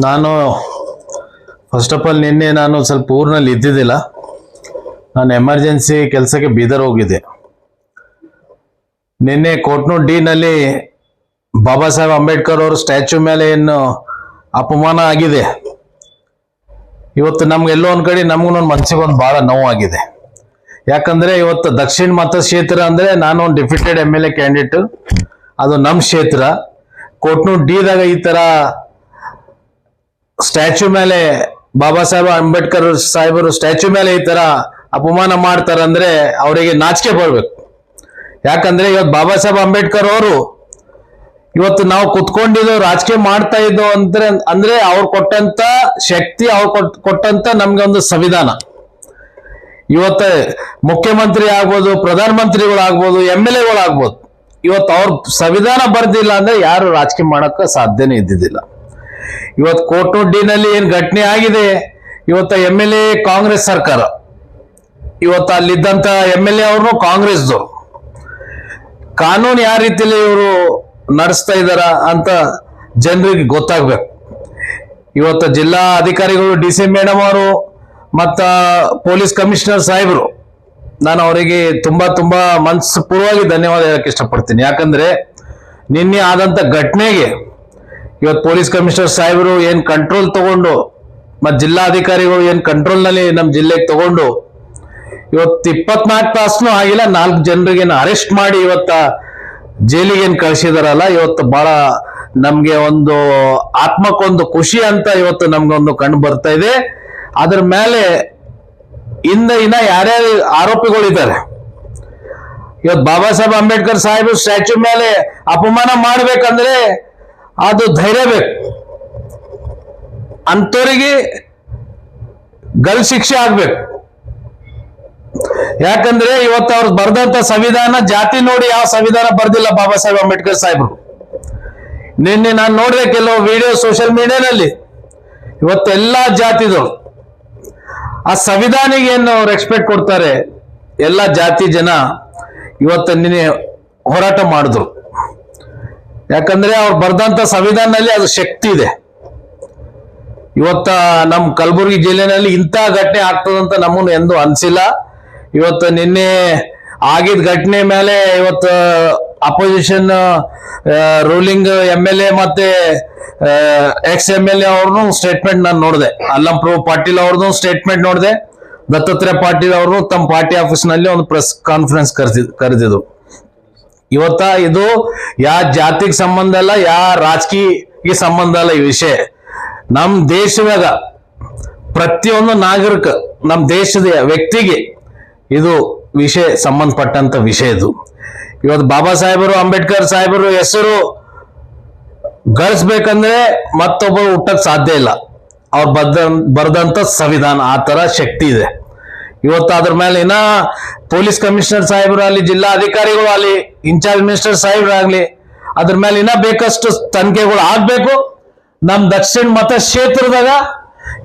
ನಾನು first of all ನಿನ್ನೆ ನಾನು ಸ್ವಲ್ಪ ಊರಿನಲ್ಲಿ ಇದ್ದಿದ್ದಿಲ್ಲ. ನಾನು ಎಮರ್ಜೆನ್ಸಿ ಕೆಲಸಕ್ಕೆ ಬೀದರ್ ಹೋಗಿದ್ದೆ. ನಿನ್ನೆ ಕೋಟ್ನೂರು ಡಿ ನಲ್ಲಿ ಬಾಬಾ ಸಾಹೇಬ್ ಅಂಬೇಡ್ಕರ್ ಅವರು ಸ್ಟ್ಯಾಚ್ಯೂ ಮೇಲೆ ಏನು ಅಪಮಾನ ಆಗಿದೆ, ಇವತ್ತು ನಮ್ಗೆಲ್ಲೋ ಒಂದ್ ಕಡೆ ನಮಗೊಂದು ಮನಸ್ಸಿಗೆ ಒಂದು ಬಹಳ ನೋವಾಗಿದೆ. ಯಾಕಂದ್ರೆ ಇವತ್ತು ದಕ್ಷಿಣ ಮತಕ್ಷೇತ್ರ ಅಂದ್ರೆ ನಾನು ಒಂದು ಡಿಫಿಟೆಡ್ MLA ಕ್ಯಾಂಡಿಡೇಟ್, ಅದು ನಮ್ಮ ಕ್ಷೇತ್ರ. ಕೋಟ್ನೂರು ಡಿದಾಗ ಈ ತರ ಸ್ಟ್ಯಾಚ್ಯೂ ಮೇಲೆ ಬಾಬಾ ಸಾಹೇಬ್ ಅಂಬೇಡ್ಕರ್ ಸಾಹೇಬರು ಸ್ಟ್ಯಾಚ್ಯೂ ಮೇಲೆ ಈ ತರ ಅಪಮಾನ ಮಾಡ್ತಾರಂದ್ರೆ ಅವರಿಗೆ ನಾಚಿಕೆ ಬರ್ಬೇಕು. ಯಾಕಂದ್ರೆ ಇವತ್ತು ಬಾಬಾ ಸಾಹೇಬ್ ಅಂಬೇಡ್ಕರ್ ಅವರು ಇವತ್ತು ನಾವು ಕುತ್ಕೊಂಡಿದ್ದು ರಾಜಕೀಯ ಮಾಡ್ತಾ ಇದ್ದೋ ಅಂದ್ರೆ ಅವ್ರು ಕೊಟ್ಟಂತ ಶಕ್ತಿ, ಅವ್ರು ಕೊಟ್ಟಂತ ನಮ್ಗೆ ಒಂದು ಸಂವಿಧಾನ. ಇವತ್ತು ಮುಖ್ಯಮಂತ್ರಿ ಆಗ್ಬೋದು, ಪ್ರಧಾನಮಂತ್ರಿಗಳಾಗ್ಬೋದು, MLAಗಳಾಗ್ಬೋದು, ಇವತ್ತು ಅವ್ರ ಸಂವಿಧಾನ ಬರ್ದಿಲ್ಲ ಅಂದ್ರೆ ಯಾರು ರಾಜಕೀಯ ಮಾಡಕ್ಕೆ ಸಾಧ್ಯನೇ ಇದ್ದಿದ್ದಿಲ್ಲ. ಇವತ್ತು ಕೋಟ್ನೂರು ಡಿ ನಲ್ಲಿ ಏನ್ ಘಟನೆ ಆಗಿದೆ, ಇವತ್ತು MLA ಕಾಂಗ್ರೆಸ್ ಸರ್ಕಾರ, ಇವತ್ತು ಅಲ್ಲಿದ್ದಂತ MLA ಅವ್ರನ್ನು ಕಾಂಗ್ರೆಸ್ದವ್ರು. ಕಾನೂನು ಯಾವ ರೀತಿಯಲ್ಲಿ ಇವರು ನಡೆಸ್ತಾ ಇದಾರ ಅಂತ ಜನರಿಗೆ ಗೊತ್ತಾಗ್ಬೇಕು. ಇವತ್ತು ಜಿಲ್ಲಾ ಅಧಿಕಾರಿಗಳು DC ಮೇಡಮ್ ಅವರು ಮತ್ತ ಪೊಲೀಸ್ ಕಮಿಷನರ್ ಸಾಹೇಬರು, ನಾನು ಅವರಿಗೆ ತುಂಬಾ ಮನಸ್ಪೂರ್ವವಾಗಿ ಧನ್ಯವಾದ ಹೇಳಕ್ ಇಷ್ಟಪಡ್ತೀನಿ. ಯಾಕಂದ್ರೆ ನಿನ್ನೆ ಆದಂತ ಘಟನೆಗೆ ಇವತ್ತು ಪೊಲೀಸ್ ಕಮಿಷನರ್ ಸಾಹೇಬರು ಏನ್ ಕಂಟ್ರೋಲ್ ತಗೊಂಡು, ಮತ್ ಜಿಲ್ಲಾ ಅಧಿಕಾರಿಗಳು ಏನ್ ಕಂಟ್ರೋಲ್ ನಲ್ಲಿ ನಮ್ಮ ಜಿಲ್ಲೆಗೆ ತಗೊಂಡು, ಇವತ್ತು 24 ತಾಸನು ಆಗಿಲ್ಲ 4 ಜನರಿಗೆ ಅರೆಸ್ಟ್ ಮಾಡಿ ಇವತ್ತ ಜೈಲಿಗೆ ಏನ್ ಕಳಿಸಿದಾರಲ್ಲ, ಇವತ್ತು ಬಹಳ ನಮ್ಗೆ ಒಂದು ಆತ್ಮಕ್ಕೊಂದು ಖುಷಿ ಅಂತ ಇವತ್ತು ನಮ್ಗೆ ಒಂದು ಕಂಡು ಬರ್ತಾ ಇದೆ. ಅದ್ರ ಮೇಲೆ ಇನ್ನ ಯಾರ್ಯಾರು ಆರೋಪಿಗಳಿದ್ದಾರೆ, ಇವತ್ತು ಬಾಬಾ ಸಾಹೇಬ್ ಅಂಬೇಡ್ಕರ್ ಸಾಹೇಬ್ ಸ್ಟ್ಯಾಚ್ಯೂ ಮೇಲೆ ಅಪಮಾನ ಮಾಡ್ಬೇಕಂದ್ರೆ ಅದು ಧೈರ್ಯ ಬೇಕು. ಅಂತವರಿಗೆ ಗಲ್ ಶಿಕ್ಷೆ ಆಗ್ಬೇಕು. ಯಾಕಂದ್ರೆ ಇವತ್ತು ಅವ್ರು ಬರ್ದಂತ ಸಂವಿಧಾನ ಜಾತಿ ನೋಡಿ ಯಾವ ಸಂವಿಧಾನ ಬರ್ದಿಲ್ಲ ಬಾಬಾ ಸಾಹೇಬ್ ಅಂಬೇಡ್ಕರ್ ಸಾಹೇಬ್ರು. ನಿನ್ನೆ ನಾನು ನೋಡಿದೆ ಕೆಲವು ವಿಡಿಯೋ ಸೋಷಿಯಲ್ ಮೀಡಿಯಾದಲ್ಲಿ, ಇವತ್ತೆಲ್ಲಾ ಜಾತಿದವರು ಆ ಸಂವಿಧಾನಿಗೆ ಏನು ರೆಸ್ಪೆಕ್ಟ್ ಕೊಡ್ತಾರೆ, ಎಲ್ಲ ಜಾತಿ ಜನ ಇವತ್ತು ನಿನ್ನೆ ಹೋರಾಟ ಮಾಡಿದ್ರು. ಯಾಕಂದ್ರೆ ಅವ್ರು ಬರ್ದಂತ ಸಂವಿಧಾನದಲ್ಲಿ ಅದು ಶಕ್ತಿ ಇದೆ. ಇವತ್ತ ನಮ್ಮ ಕಲಬುರಗಿ ಜಿಲ್ಲೆನಲ್ಲಿ ಇಂಥ ಘಟನೆ ಆಗ್ತದಂತ ನಮ್ಮನ್ನು ಎಂದು ಅನ್ಸಿಲ್ಲ. ಇವತ್ತು ನಿನ್ನೆ ಆಗಿದ ಘಟನೆ ಮೇಲೆ ಇವತ್ತು ಅಪೋಸಿಷನ್ ರೂಲಿಂಗ್ MLA ಮತ್ತೆ ex-MLA ಅವ್ರನ್ನು ಸ್ಟೇಟ್ಮೆಂಟ್ ನಾನು ನೋಡಿದೆ. ಅಲ್ಲಂ ಪ್ರಭು ಪಾಟೀಲ್ ಅವ್ರದ್ದು ಸ್ಟೇಟ್ಮೆಂಟ್ ನೋಡಿದೆ. ದತ್ತಾತ್ರೇಯ ಪಾಟೀಲ್ ಅವರು ತಮ್ಮ ಪಾರ್ಟಿ ಆಫೀಸ್ ನಲ್ಲಿ ಒಂದು ಪ್ರೆಸ್ ಕಾನ್ಫರೆನ್ಸ್ ಕರೆದಿದ್ರು. ಇವತ್ತ ಇದು ಯಾ ಜಾತಿಗೆ ಸಂಬಂಧ ಅಲ್ಲ, ಯಾ ರಾಜಕೀಯ ಸಂಬಂಧ ಅಲ್ಲ. ಈ ವಿಷಯ ನಮ್ ದೇಶದಾಗ ಪ್ರತಿಯೊಂದು ನಾಗರಿಕ, ನಮ್ಮ ದೇಶದ ವ್ಯಕ್ತಿಗೆ ಇದು ವಿಷಯ ಸಂಬಂಧಪಟ್ಟಂತ ವಿಷಯ ಇದು. ಇವತ್ತು ಬಾಬಾ ಸಾಹೇಬರು ಅಂಬೇಡ್ಕರ್ ಸಾಹೇಬರು ಹೆಸರು ಗಳಿಸ್ಬೇಕಂದ್ರೆ ಮತ್ತೊಬ್ಬರು ಹುಟ್ಟಕ್ ಸಾಧ್ಯ ಇಲ್ಲ. ಅವ್ರು ಬರ್ದಂತ ಸಂವಿಧಾನ ಆ ತರ ಶಕ್ತಿ ಇದೆ. ಇವತ್ತು ಅದ್ರ ಮೇಲೆ ಇನ್ನ ಪೊಲೀಸ್ ಕಮಿಷನರ್ ಸಾಹೇಬರು ಅಲ್ಲಿ, ಜಿಲ್ಲಾ ಅಧಿಕಾರಿಗಳು ಅಲ್ಲಿ, ಇನ್ಚಾರ್ಜ್ ಮಿನಿಸ್ಟರ್ ಸಾಹೇಬ್ರಾಗ್ಲಿ, ಅದ್ರ ಮೇಲೆ ಇನ್ನ ಬೇಕಷ್ಟು ತನಿಖೆಗಳು ಆಗ್ಬೇಕು. ನಮ್ ದಕ್ಷಿಣ ಮತಕ್ಷೇತ್ರದಾಗ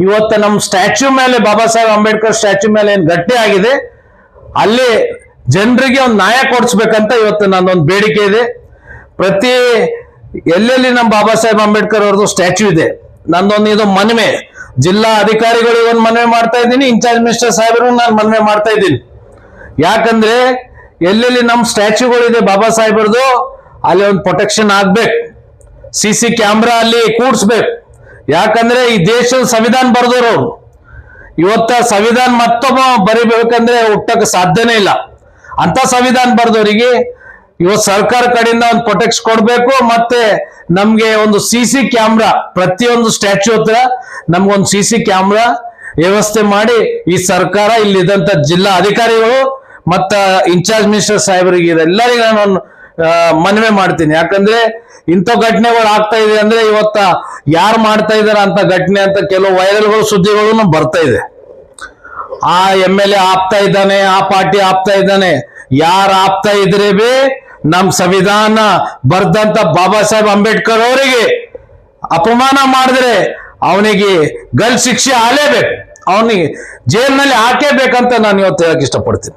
ಇವತ್ತು ನಮ್ ಸ್ಟ್ಯಾಚ್ಯೂ ಮೇಲೆ, ಬಾಬಾ ಸಾಹೇಬ್ ಅಂಬೇಡ್ಕರ್ ಸ್ಟ್ಯಾಚ್ಯೂ ಮೇಲೆ ಏನ್ ಘಟನೆ ಆಗಿದೆ, ಅಲ್ಲಿ ಜನರಿಗೆ ಒಂದು ನ್ಯಾಯ ಕೊಡಿಸ್ಬೇಕಂತ ಇವತ್ತು ನನ್ನೊಂದು ಬೇಡಿಕೆ ಇದೆ. ಪ್ರತಿ ಎಲ್ಲೆಲ್ಲಿ ನಮ್ಮ ಬಾಬಾ ಸಾಹೇಬ್ ಅಂಬೇಡ್ಕರ್ ಅವ್ರದ್ದು ಸ್ಟ್ಯಾಚ್ಯೂ ಇದೆ, ನಂದೊಂದು ಇದು ಮನವಿ ಜಿಲ್ಲಾ ಅಧಿಕಾರಿಗಳಿಗೆ ಒಂದು ಮನವಿ ಮಾಡ್ತಾ ಇದ್ದೀನಿ, ಇನ್ಚಾರ್ಜ್ ಮಿನಿಸ್ಟರ್ ಸಾಹೇಬರು ನಾನು ಮನವಿ ಮಾಡ್ತಾ ಇದ್ದೀನಿ. ಯಾಕಂದ್ರೆ ಎಲ್ಲೆಲ್ಲಿ ನಮ್ಮ ಸ್ಟ್ಯಾಚ್ಯೂಗಳಿದೆ ಬಾಬಾ ಸಾಹೇಬರದು, ಅಲ್ಲಿ ಒಂದು ಪ್ರೊಟೆಕ್ಷನ್ ಆಗ್ಬೇಕು, CC ಕ್ಯಾಮ್ರಾ ಅಲ್ಲಿ ಕೂಡ್ಸ್ಬೇಕು. ಯಾಕಂದ್ರೆ ಈ ದೇಶದ ಸಂವಿಧಾನ ಬರ್ದವ್ರು ಅವ್ರು. ಇವತ್ತ ಸಂವಿಧಾನ ಮತ್ತೊಬ್ಬ ಬರಿಬೇಕಂದ್ರೆ ಹುಟ್ಟಕ್ಕೆ ಸಾಧ್ಯನೇ ಇಲ್ಲ. ಅಂತ ಸಂವಿಧಾನ ಬರ್ದವರಿಗೆ ಇವತ್ತು ಸರ್ಕಾರ ಕಡೆಯಿಂದ ಒಂದು ಪ್ರೊಟೆಕ್ಷನ್ ಕೊಡ್ಬೇಕು. ಮತ್ತೆ ನಮ್ಗೆ ಒಂದು CC ಕ್ಯಾಮ್ರಾ ಪ್ರತಿಯೊಂದು ಸ್ಟ್ಯಾಚ್ಯೂ ಹತ್ರ ನಮ್ಗೊಂದು CC ಕ್ಯಾಮ್ರಾ ವ್ಯವಸ್ಥೆ ಮಾಡಿ ಈ ಸರ್ಕಾರ, ಇಲ್ಲಿದ್ದಂತ ಜಿಲ್ಲಾ ಅಧಿಕಾರಿಗಳು ಮತ್ತ ಇನ್ಚಾರ್ಜ್ ಮಿನಿಸ್ಟರ್ ಸಾಹೇಬರಿಗೆ ಇದೆಲ್ಲರಿಗೆ ನಾನು ಮನವಿ ಮಾಡ್ತೀನಿ. ಯಾಕಂದ್ರೆ ಇಂಥ ಘಟನೆಗಳು ಆಗ್ತಾ ಇದೆ ಅಂದ್ರೆ ಇವತ್ತ ಯಾರು ಮಾಡ್ತಾ ಇದಾರ ಅಂತ ಘಟನೆ ಅಂತ ಕೆಲವು ವೈರಲ್ಗಳು ಸುದ್ದಿಗಳು ಬರ್ತಾ ಇದೆ. ಆ MLA ಆಪ್ತಾ ಇದ್ದಾನೆ, ಆ ಪಾರ್ಟಿ ಆಪ್ತಾ ಇದ್ದಾನೆ. ಯಾರು ಆಪ್ತಾ ಇದ್ರೆ ಬಿ ನಮ್ ಸಂವಿಧಾನ ಬರ್ದಂತ ಬಾಬಾ ಸಾಹೇಬ್ ಅಂಬೇಡ್ಕರ್ ಅವರಿಗೆ ಅಪಮಾನ ಮಾಡಿದ್ರೆ ಅವನಿಗೆ ಗಲ್ ಶಿಕ್ಷೆ ಆಲೇಬೇಕು, ಅವನಿಗೆ ಜೈಲಿನಲ್ಲಿ ಹಾಕೇಬೇಕಂತ ನಾನು ಇವತ್ತು ಹೇಳಕ್ ಇಷ್ಟಪಡ್ತೀನಿ.